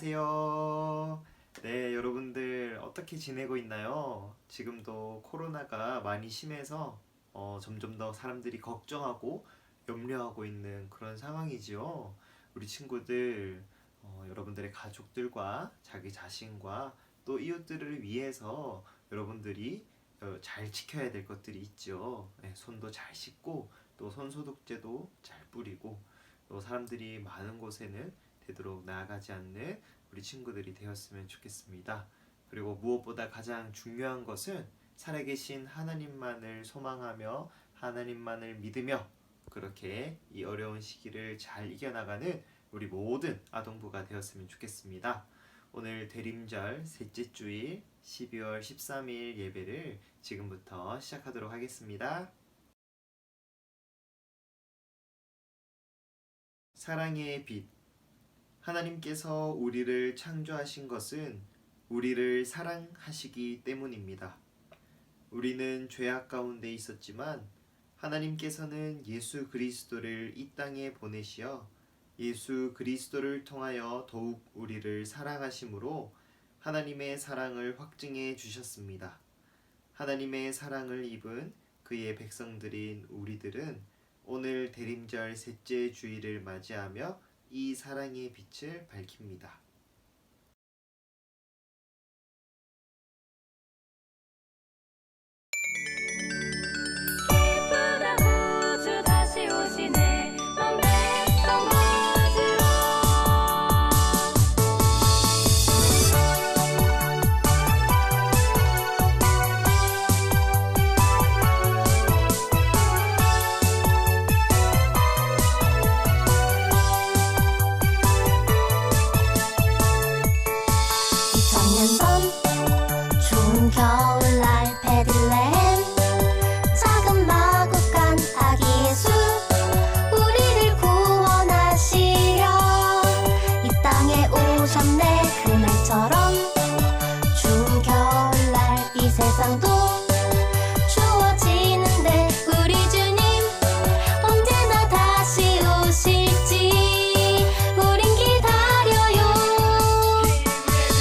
안녕하세요. 네, 여러분들 어떻게 지내고 있나요? 지금도 코로나가 많이 심해서 점점 더 사람들이 걱정하고 염려하고 있는 그런 상황이지요. 우리 친구들, 여러분들의 가족들과 자기 자신과 또 이웃들을 위해서 여러분들이 잘 지켜야 될 것들이 있죠. 네, 손도 잘 씻고 또 손소독제도 잘 뿌리고 또 사람들이 많은 곳에는 되도록 나아가지 않는 우리 친구들이 되었으면 좋겠습니다. 그리고 무엇보다 가장 중요한 것은 살아계신 하나님만을 소망하며 하나님만을 믿으며 그렇게 이 어려운 시기를 잘 이겨나가는 우리 모든 아동부가 되었으면 좋겠습니다. 오늘 대림절 셋째 주일 12월 13일 예배를 지금부터 시작하도록 하겠습니다. 사랑의 빛. 하나님께서 우리를 창조하신 것은 우리를 사랑하시기 때문입니다. 우리는 죄악 가운데 있었지만 하나님께서는 예수 그리스도를 이 땅에 보내시어 예수 그리스도를 통하여 더욱 우리를 사랑하심으로 하나님의 사랑을 확증해 주셨습니다. 하나님의 사랑을 입은 그의 백성들인 우리들은 오늘 대림절 셋째 주일을 맞이하며 이 사랑의 빛을 밝힙니다. 기쁘다 구주 다시 오시네 넌 백성 맞으러 천년 전 추운 겨울날 베들레헴 작은 마구간 아기 예수 우리를 구원하시려 이 땅에 오셨네 그날처럼 추운 겨울날 이 세상도 추워지는데 우리 주님 언제나 다시 오실지 우린 기다려요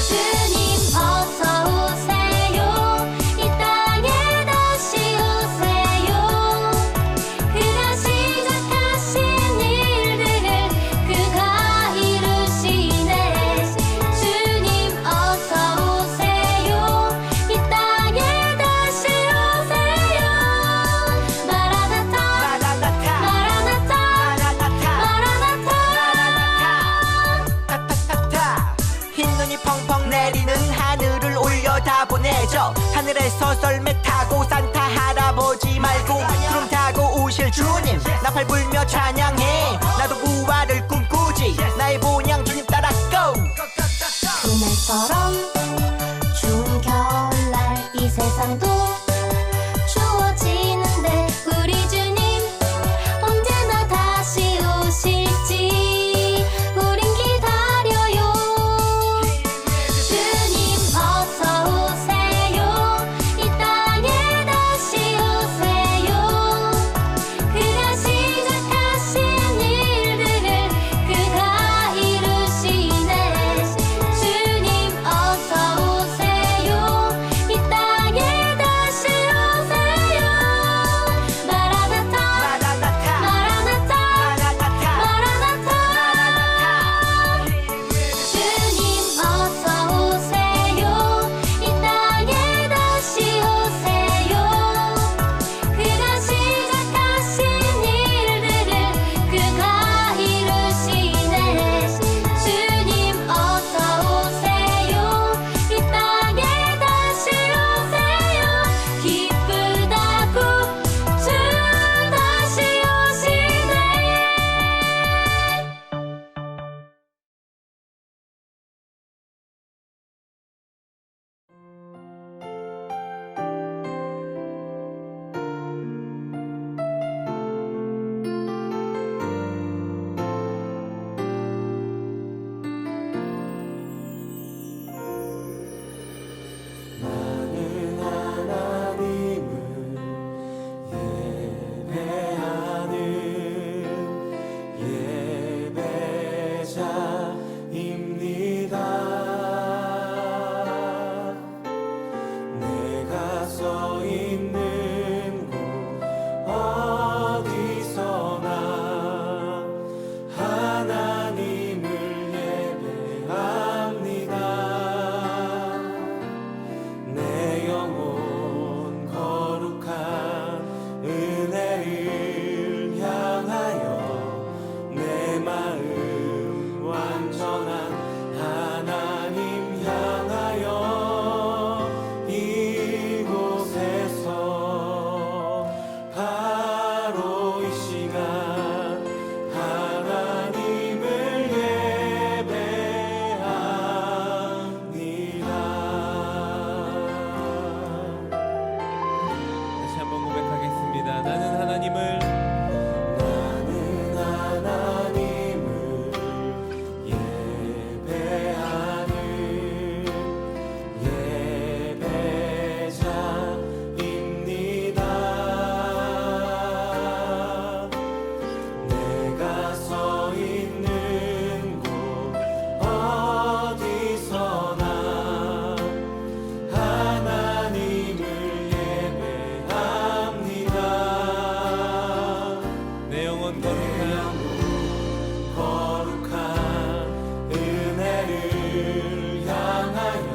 주님 어서 오세요 이 땅에 다시 오세요 그가 시작하신 일들을 그가 이루시네 주님 어서 오세요 이 땅에 다시 오세요 마라나타 마라나타 마라나타 타타타타 흰눈이 펑펑 내리는 하늘을 올려다보내죠 하늘에서 썰매 타고 산타 할아버지 말고 구름 타고 오실 주님 나팔 불며 찬양해 나도 부활을 꿈꾸지 나의 본향 주님 따라 go 그날처럼 추운 겨울날 이 세상도 추워지는데 우리 주님 언제나 다시 오실지 우린 기다려요 주님 어서 오세요 이 땅에 다시 오세요 그가 시작하신 내 영혼 거룩한 은혜를 향하여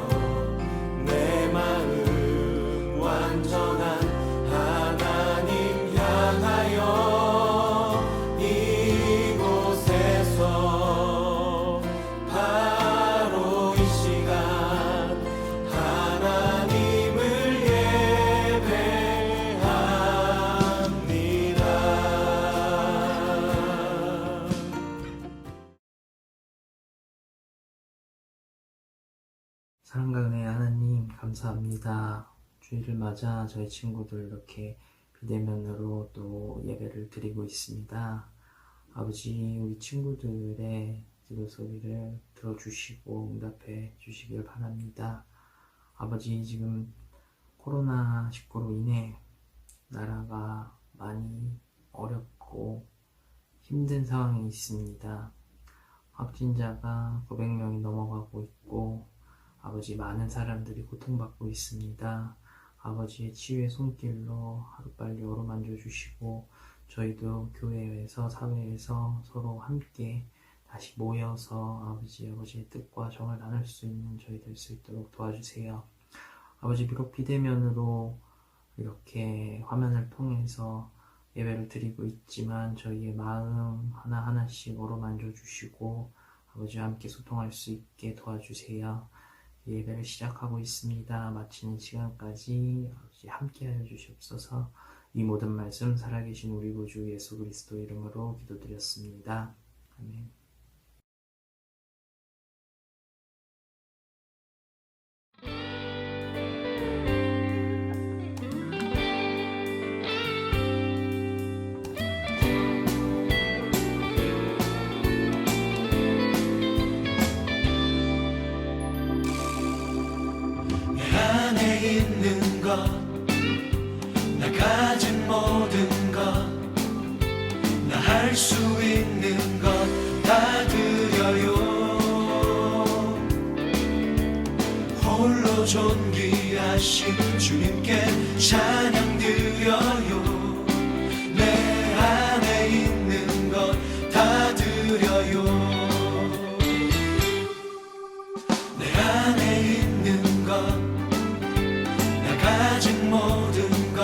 내 마음 완전한 하나님 향하여 이곳에서 바로 이 시간 하나님을 예배합니다. 사랑과 은혜의 하나님 감사합니다. 주일을 맞아 저희 친구들 이렇게 비대면으로 또 예배를 드리고 있습니다. 아버지, 우리 친구들의 기도 소리를 들어주시고 응답해 주시길 바랍니다. 아버지, 지금 코로나19로 인해 나라가 많이 어렵고 힘든 상황이 있습니다. 확진자가 900명이 넘어가고 있고 아버지, 많은 사람들이 고통받고 있습니다. 아버지의 치유의 손길로 하루빨리 어루만져 주시고 저희도 교회에서 사회에서 서로 함께 다시 모여서 아버지의 뜻과 정을 나눌 수 있는 저희 될 수 있도록 도와주세요. 아버지, 비록 비대면으로 이렇게 화면을 통해서 예배를 드리고 있지만 저희의 마음 하나하나씩 어루만져 주시고 아버지와 함께 소통할 수 있게 도와주세요. 예배를 시작하고 있습니다. 마치는 시간까지 아버지 함께하여 주시옵소서. 이 모든 말씀 살아계신 우리 구주 예수 그리스도 이름으로 기도드렸습니다. 아멘. 내 안에 있는 것, 나 가진 모든 것, 나 할 수 있는 것 다 드려요. 홀로 존귀하신 주님께 찬양 드려요. 내 안에 있는 것 다 드려요. 내 안에 있는 것, 나 가진 모든 것,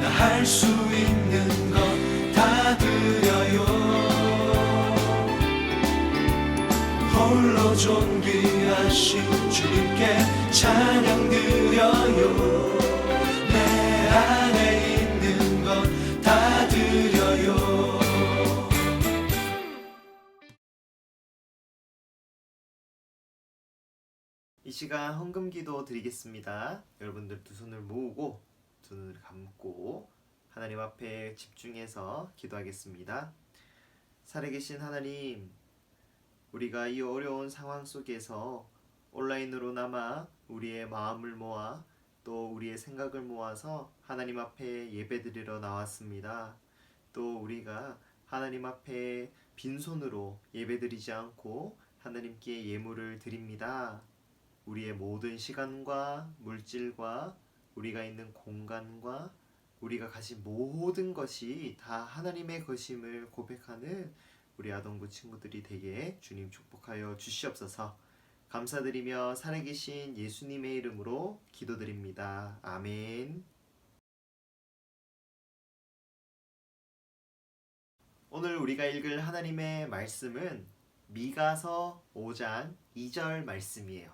나 할 수 있는 것 다 드려요. 홀로 존귀하신 주님께 찬양 드려요. 내 안에 있는 것 다 드려요. 이 시간 헌금 기도 드리겠습니다. 여러분들 두 손을 모으고 두 눈을 감고 하나님 앞에 집중해서 기도하겠습니다. 살아계신 하나님, 우리가 이 어려운 상황 속에서 온라인으로나마 우리의 마음을 모아 또 우리의 생각을 모아서 하나님 앞에 예배드리러 나왔습니다. 또 우리가 하나님 앞에 빈손으로 예배드리지 않고 하나님께 예물을 드립니다. 우리의 모든 시간과 물질과 우리가 있는 공간과 우리가 가진 모든 것이 다 하나님의 것임을 고백하는 우리 아동부 친구들이 되게 주님 축복하여 주시옵소서. 감사드리며 살아계신 예수님의 이름으로 기도드립니다. 아멘. 오늘 우리가 읽을 하나님의 말씀은 미가서 5장 2절 말씀이에요.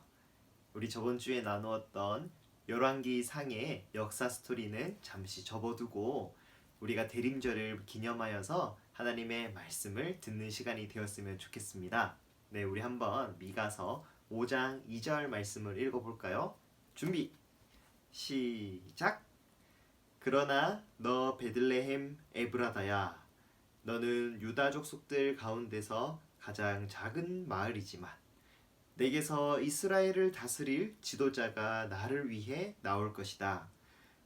우리 저번 주에 나누었던 열왕기 상의 역사 스토리는 잠시 접어두고 우리가 대림절을 기념하여서 하나님의 말씀을 듣는 시간이 되었으면 좋겠습니다. 네, 우리 한번 미가서 5장 2절 말씀을 읽어볼까요? 준비! 시작! 그러나 너 베들레헴 에브라다야, 너는 유다 족속들 가운데서 가장 작은 마을이지만 내게서 이스라엘을 다스릴 지도자가 나를 위해 나올 것이다.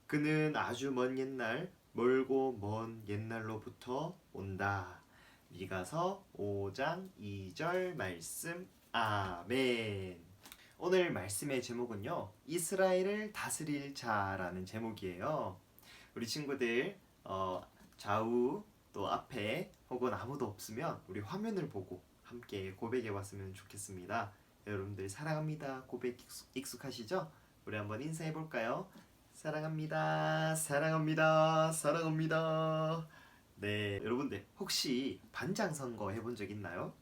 그는 아주 먼 옛날, 멀고 먼 옛날로부터 온다. 미가서 5장 2절 말씀. 아멘. 오늘 말씀의 제목은요, 이스라엘을 다스릴 자라는 제목이에요. 우리 친구들 좌우 또 앞에 혹은 아무도 없으면 우리 화면을 보고 함께 고백해 봤으면 좋겠습니다. 여러분들 사랑합니다. 고백 익숙하시죠? 우리 한번 인사해 볼까요? 사랑합니다. 사랑합니다. 사랑합니다. 네, 여러분들 혹시 반장 선거 해본 적 있나요?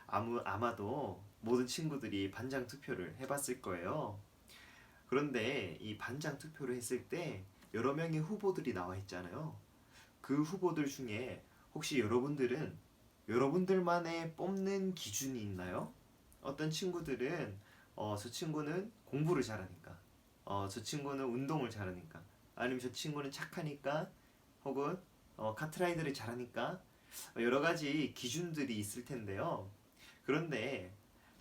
아마도 모든 친구들이 반장 투표를 해봤을 거예요. 그런데 이 반장 투표를 했을 때 여러 명의 후보들이 나와 있잖아요. 그 후보들 중에 혹시 여러분들은 여러분들만의 뽑는 기준이 있나요? 어떤 친구들은 저 친구는 공부를 잘하니까, 저 친구는 운동을 잘하니까, 아니면 저 친구는 착하니까, 혹은 카트라이더를 잘하니까 여러 가지 기준들이 있을 텐데요. 그런데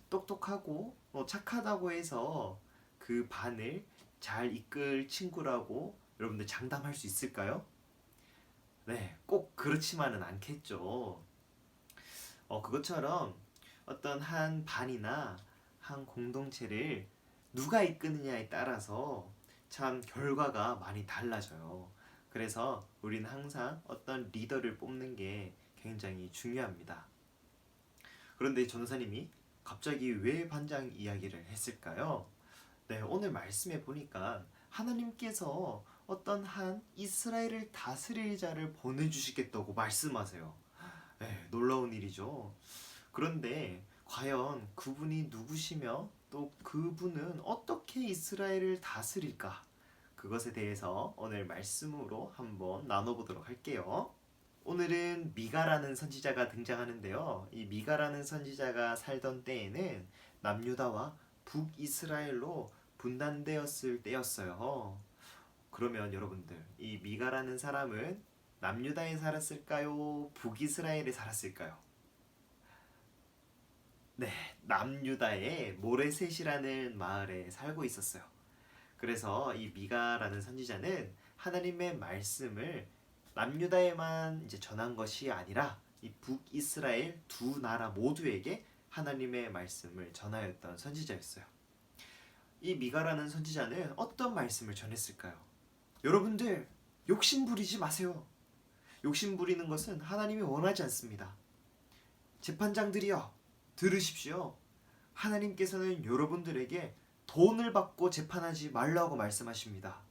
똑똑하고 착하다고 해서 그 반을 잘 이끌 친구라고 여러분들 장담할 수 있을까요? 네, 꼭 그렇지만은 않겠죠. 그것처럼 어떤 한 반이나 한 공동체를 누가 이끄느냐에 따라서 참 결과가 많이 달라져요. 그래서 우리는 항상 어떤 리더를 뽑는 게 굉장히 중요합니다. 그런데 전도사님이 갑자기 왜 반장 이야기를 했을까요? 네, 오늘 말씀해 보니까 하나님께서 어떤 한 이스라엘을 다스릴 자를 보내주시겠다고 말씀하세요. 네, 놀라운 일이죠. 그런데 과연 그분이 누구시며 또 그분은 어떻게 이스라엘을 다스릴까? 그것에 대해서 오늘 말씀으로 한번 나눠보도록 할게요. 오늘은 미가라는 선지자가 등장하는데요. 이 미가라는 선지자가 살던 때에는 남유다와 북이스라엘로 분단되었을 때였어요. 그러면 여러분들, 이 미가라는 사람은 남유다에 살았을까요? 북이스라엘에 살았을까요? 네, 남유다의 모레셋이라는 마을에 살고 있었어요. 그래서 이 미가라는 선지자는 하나님의 말씀을 남유다에만 이제 전한 것이 아니라 이 북이스라엘 두 나라 모두에게 하나님의 말씀을 전하였던 선지자였어요. 이 미가라는 선지자는 어떤 말씀을 전했을까요? 여러분들 욕심 부리지 마세요. 욕심 부리는 것은 하나님이 원하지 않습니다. 재판장들이여 들으십시오. 하나님께서는 여러분들에게 돈을 받고 재판하지 말라고 말씀하십니다.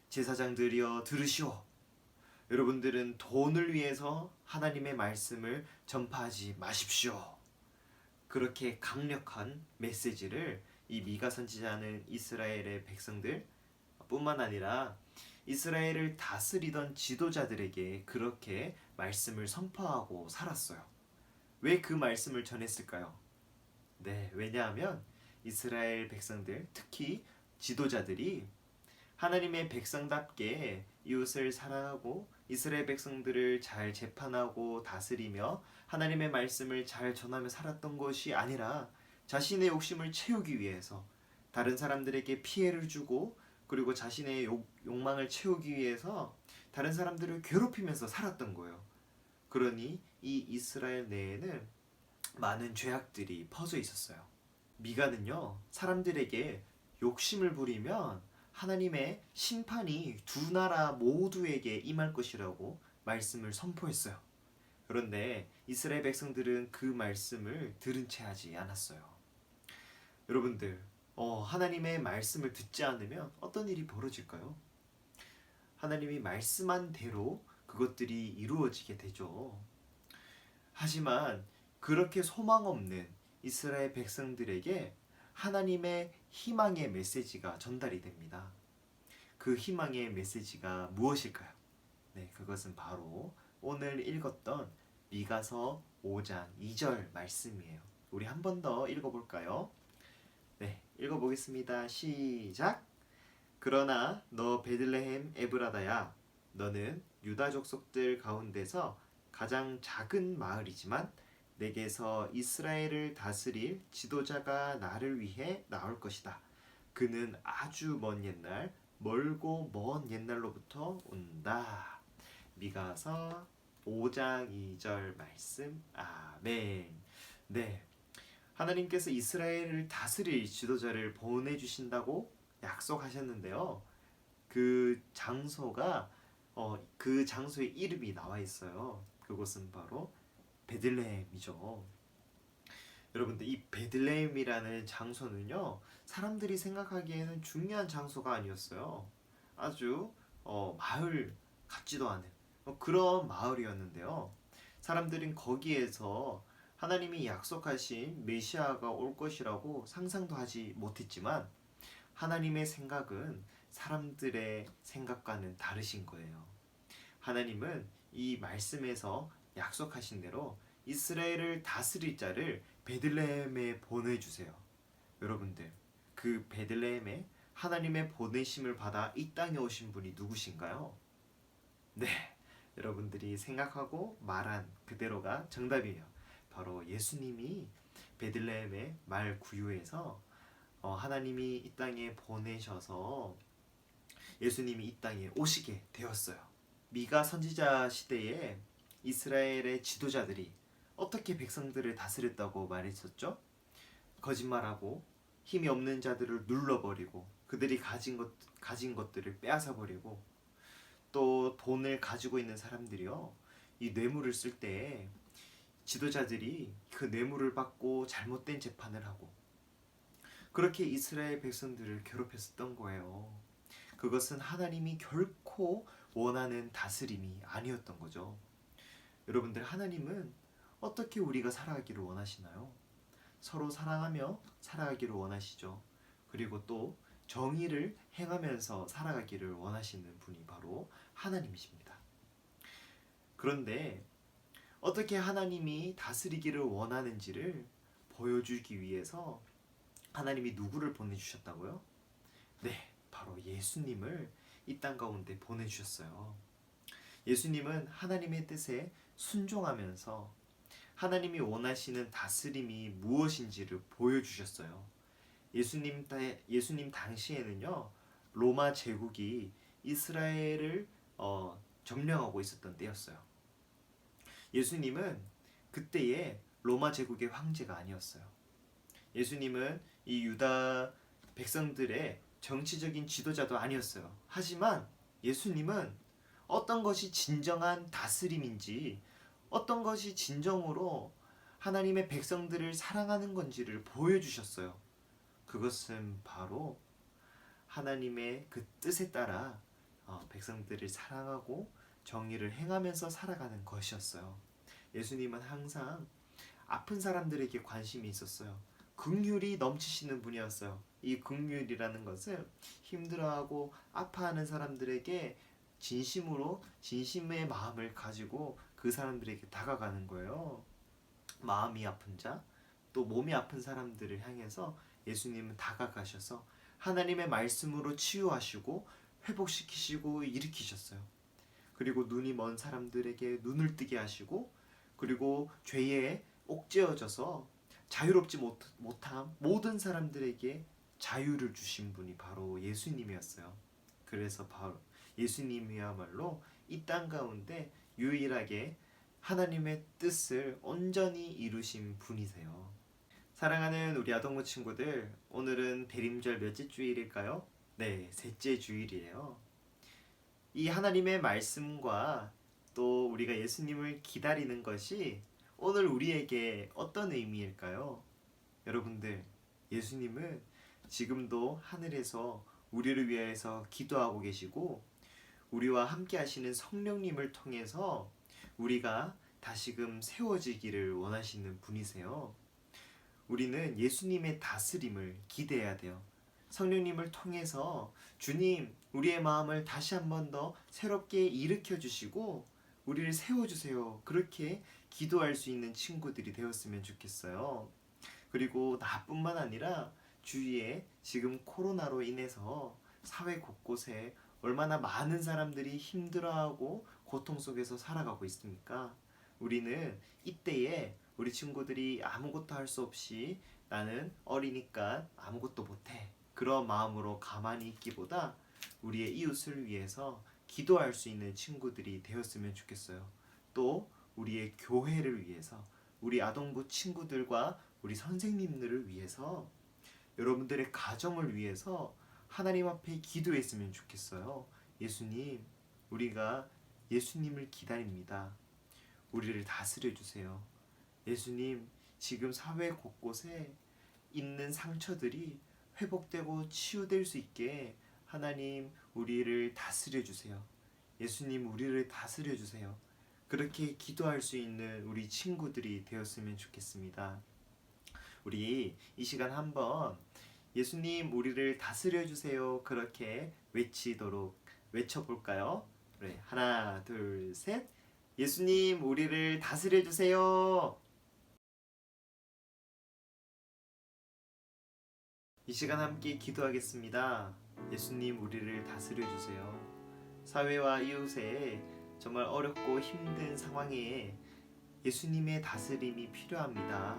제사장들이여 들으시오. 여러분들은 돈을 위해서 하나님의 말씀을 전파하지 마십시오. 그렇게 강력한 메시지를 이 미가 선지자는 이스라엘의 백성들 뿐만 아니라 이스라엘을 다스리던 지도자들에게 그렇게 말씀을 선포하고 살았어요. 왜 그 말씀을 전했을까요? 네, 왜냐하면 이스라엘 백성들, 특히 지도자들이 하나님의 백성답게 이웃을 사랑하고 이스라엘 백성들을 잘 재판하고 다스리며 하나님의 말씀을 잘 전하며 살았던 것이 아니라 자신의 욕심을 채우기 위해서 다른 사람들에게 피해를 주고 그리고 자신의 욕망을 채우기 위해서 다른 사람들을 괴롭히면서 살았던 거예요. 그러니 이 이스라엘 내에는 많은 죄악들이 퍼져 있었어요. 미가는요, 사람들에게 욕심을 부리면 하나님의 심판이 두 나라 모두에게 임할 것이라고 말씀을 선포했어요. 그런데 이스라엘 백성들은 그 말씀을 들은 채 하지 않았어요. 여러분들, 하나님의 말씀을 듣지 않으면 어떤 일이 벌어질까요? 하나님이 말씀한 대로 그것들이 이루어지게 되죠. 하지만 그렇게 소망 없는 이스라엘 백성들에게 하나님의 희망의 메시지가 전달이 됩니다. 그 희망의 메시지가 무엇일까요? 네, 그것은 바로 오늘 읽었던 미가서 5장 2절 말씀이에요. 우리 한 번 더 읽어볼까요? 네, 읽어보겠습니다. 시작! 그러나 너 베들레헴 에브라다야, 너는 유다 족속들 가운데서 가장 작은 마을이지만 내게서 이스라엘을 다스릴 지도자가 나를 위해 나올 것이다. 그는 아주 먼 옛날, 멀고 먼 옛날로부터 온다. 미가서 5장 2절 말씀. 아멘. 네, 하나님께서 이스라엘을 다스릴 지도자를 보내주신다고 약속하셨는데요. 그 장소가 그 장소의 이름이 나와 있어요. 그곳은 바로 베들레헴이죠. 여러분들, 이 베들레헴이라는 장소는요, 사람들이 생각하기에는 중요한 장소가 아니었어요. 아주 마을 같지도 않은 그런 마을이었는데요. 사람들은 거기에서 하나님이 약속하신 메시아가 올 것이라고 상상도 하지 못했지만 하나님의 생각은 사람들의 생각과는 다르신 거예요. 하나님은 이 말씀에서 약속하신 대로 이스라엘을 다스릴 자를 베들레헴에 보내주세요. 여러분들, 그 베들레헴에 하나님의 보내심을 받아 이 땅에 오신 분이 누구신가요? 네, 여러분들이 생각하고 말한 그대로가 정답이에요. 바로 예수님이 베들레헴의 말 구유에서 하나님이 이 땅에 보내셔서 예수님이 이 땅에 오시게 되었어요. 미가 선지자 시대에 이스라엘의 지도자들이 어떻게 백성들을 다스렸다고 말했었죠? 거짓말하고 힘이 없는 자들을 눌러버리고 그들이 가진 것들을 빼앗아버리고 또 돈을 가지고 있는 사람들이요, 이 뇌물을 쓸 때 지도자들이 그 뇌물을 받고 잘못된 재판을 하고 그렇게 이스라엘 백성들을 괴롭혔었던 거예요. 그것은 하나님이 결코 원하는 다스림이 아니었던 거죠. 여러분들, 하나님은 어떻게 우리가 살아가기를 원하시나요? 서로 사랑하며 살아가기를 원하시죠. 그리고 또 정의를 행하면서 살아가기를 원하시는 분이 바로 하나님이십니다. 그런데 어떻게 하나님이 다스리기를 원하는지를 보여주기 위해서 하나님이 누구를 보내주셨다고요? 네, 바로 예수님을 이 땅 가운데 보내주셨어요. 예수님은 하나님의 뜻에 순종하면서 하나님이 원하시는 다스림이 무엇인지를 보여주셨어요. 예수님 당시에는요, 로마 제국이 이스라엘을 점령하고 있었던 때였어요. 예수님은 그때의 로마 제국의 황제가 아니었어요. 예수님은 이 유다 백성들의 정치적인 지도자도 아니었어요. 하지만 예수님은 어떤 것이 진정한 다스림인지, 어떤 것이 진정으로 하나님의 백성들을 사랑하는 건지를 보여주셨어요. 그것은 바로 하나님의 그 뜻에 따라 백성들을 사랑하고 정의를 행하면서 살아가는 것이었어요. 예수님은 항상 아픈 사람들에게 관심이 있었어요. 긍휼이 넘치시는 분이었어요. 이 긍휼이라는 것은 힘들어하고 아파하는 사람들에게 진심의 마음을 가지고 그 사람들에게 다가가는 거예요. 마음이 아픈 자, 또 몸이 아픈 사람들을 향해서 예수님은 다가가셔서 하나님의 말씀으로 치유하시고 회복시키시고 일으키셨어요. 그리고 눈이 먼 사람들에게 눈을 뜨게 하시고, 그리고 죄에 옥죄어져서 자유롭지 못한 모든 사람들에게 자유를 주신 분이 바로 예수님이었어요. 그래서 바로 예수님이야말로 이 땅 가운데 유일하게 하나님의 뜻을 온전히 이루신 분이세요. 사랑하는 우리 아동부 친구들, 오늘은 대림절 몇째 주일일까요? 네, 셋째 주일이에요. 이 하나님의 말씀과 또 우리가 예수님을 기다리는 것이 오늘 우리에게 어떤 의미일까요? 여러분들, 예수님은 지금도 하늘에서 우리를 위해서 기도하고 계시고 우리와 함께 하시는 성령님을 통해서 우리가 다시금 세워지기를 원하시는 분이세요. 우리는 예수님의 다스림을 기대해야 돼요. 성령님을 통해서 주님, 우리의 마음을 다시 한 번 더 새롭게 일으켜 주시고 우리를 세워주세요. 그렇게 기도할 수 있는 친구들이 되었으면 좋겠어요. 그리고 나뿐만 아니라 주위에 지금 코로나로 인해서 사회 곳곳에 얼마나 많은 사람들이 힘들어하고 고통 속에서 살아가고 있습니까? 우리는 이때에 우리 친구들이 아무것도 할 수 없이 나는 어리니까 아무것도 못해, 그런 마음으로 가만히 있기보다 우리의 이웃을 위해서 기도할 수 있는 친구들이 되었으면 좋겠어요. 또 우리의 교회를 위해서, 우리 아동부 친구들과 우리 선생님들을 위해서, 여러분들의 가정을 위해서 하나님 앞에 기도했으면 좋겠어요. 예수님, 우리가 예수님을 기다립니다. 우리를 다스려 주세요. 예수님, 지금 사회 곳곳에 있는 상처들이 회복되고 치유될 수 있게 하나님 우리를 다스려 주세요. 예수님, 우리를 다스려 주세요. 그렇게 기도할 수 있는 우리 친구들이 되었으면 좋겠습니다. 우리 이 시간 한번 예수님, 우리를 다스려 주세요. 그렇게 외쳐볼까요? 그래, 하나, 둘, 셋. 예수님, 우리를 다스려 주세요. 이 시간 함께 기도하겠습니다. 예수님, 우리를 다스려 주세요. 사회와 이웃의 정말 어렵고 힘든 상황에 예수님의 다스림이 필요합니다.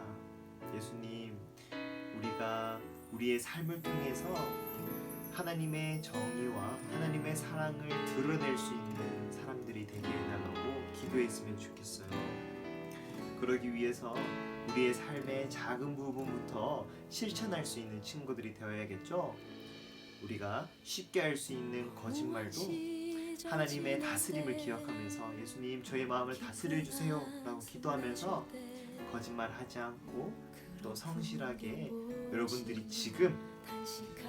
예수님, 우리가 우리의 삶을 통해서 하나님의 정의와 하나님의 사랑을 드러낼 수 있는 사람들이 되게 해달라고 기도했으면 좋겠어요. 그러기 위해서 우리의 삶의 작은 부분부터 실천할 수 있는 친구들이 되어야겠죠. 우리가 쉽게 할 수 있는 거짓말도 하나님의 다스림을 기억하면서 예수님, 저의 마음을 다스려 주세요 라고 기도하면서 거짓말하지 않고 또 성실하게 여러분들이 지금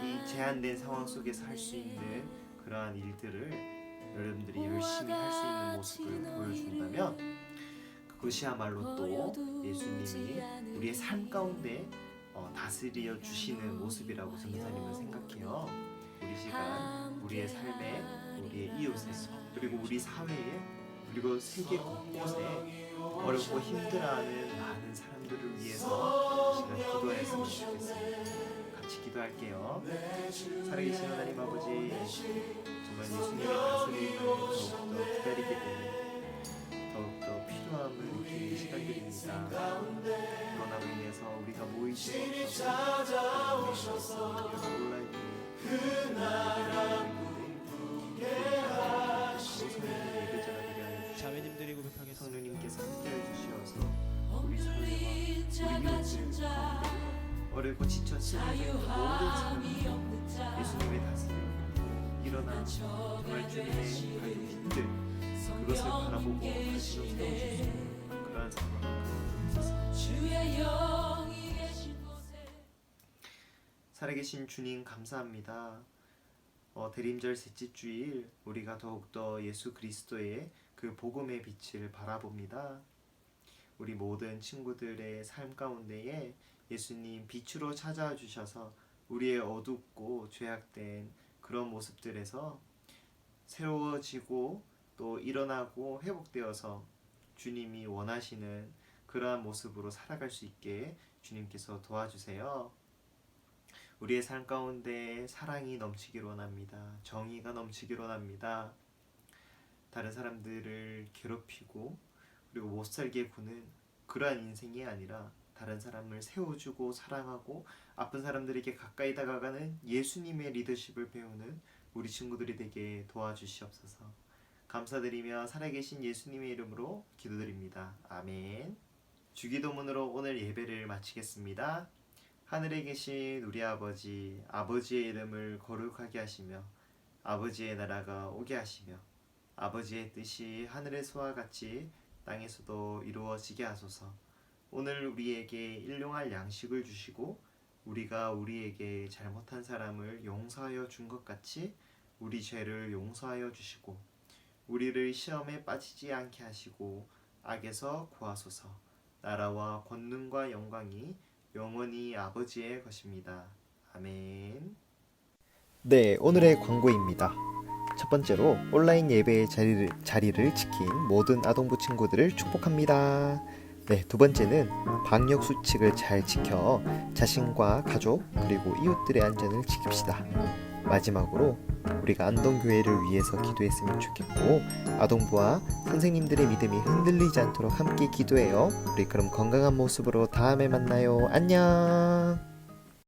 이 제한된 상황 속에서 할 수 있는 그러한 일들을 여러분들이 열심히 할 수 있는 모습을 보여준다면 그것이야말로 또 예수님이 우리의 삶 가운데 다스려 주시는 모습이라고 전도사님은 생각해요. 우리 시간 우리의 삶에, 우리의 이웃에, 그리고 우리 사회에, 그리고 세계 곳곳에 어렵고 힘들어하는 많은 사람들을 위해서 이 시간 기도했으면 좋겠습니다. 같이 기도할게요. 살아계신 하나님 아버지, 정말 예수님의 다스림을 더욱더 기다리게 되는, 더욱더 필요함을 느끼는 시간들입니다. 코로나로 인해서 우리가 모이지 못해서 온라인 자매님들이 고백하겠습니다. 성령님께서 함께해 주시어서 우리 사회와 우리 이웃들 가운데 어렵고 지쳐 쓰러져 있는 모든 사람들 예수님의 다스림 일어나 정말 주님의 밝은 빛들 그것을 바라보고 다시로 세워주실 수 있는 그러한 상황을 주옵소서. 살아계신 주님, 감사합니다. 대림절 셋째 주일 우리가 더욱더 예수 그리스도의 그 복음의 빛을 바라봅니다. 우리 모든 친구들의 삶 가운데에 예수님 빛으로 찾아와 주셔서 우리의 어둡고 죄악된 그런 모습들에서 새로워지고 또 일어나고 회복되어서 주님이 원하시는 그러한 모습으로 살아갈 수 있게 주님께서 도와주세요. 우리의 삶 가운데 사랑이 넘치기를 원합니다. 정의가 넘치기를 원합니다. 다른 사람들을 괴롭히고 그리고 못 살게 구는 그러한 인생이 아니라 다른 사람을 세워주고 사랑하고 아픈 사람들에게 가까이 다가가는 예수님의 리더십을 배우는 우리 친구들이 되게 도와주시옵소서. 감사드리며 살아계신 예수님의 이름으로 기도드립니다. 아멘. 주기도문으로 오늘 예배를 마치겠습니다. 하늘에 계신 우리 아버지, 아버지의 이름을 거룩하게 하시며 아버지의 나라가 오게 하시며 아버지의 뜻이 하늘에서와 같이 땅에서도 이루어지게 하소서. 오늘 우리에게 일용할 양식을 주시고 우리가 우리에게 잘못한 사람을 용서하여 준 것 같이 우리 죄를 용서하여 주시고 우리를 시험에 빠지지 않게 하시고 악에서 구하소서. 나라와 권능과 영광이 영원히 아버지의 것입니다. 아멘. 네, 오늘의 광고입니다. 첫 번째로 온라인 예배의 자리를 지킨 모든 아동부 친구들을 축복합니다. 네, 두 번째는 방역 수칙을 잘 지켜 자신과 가족 그리고 이웃들의 안전을 지킵시다. 마지막으로 우리가 안동교회를 위해서 기도했으면 좋겠고 아동부와 선생님들의 믿음이 흔들리지 않도록 함께 기도해요. 우리 그럼 건강한 모습으로 다음에 만나요. 안녕.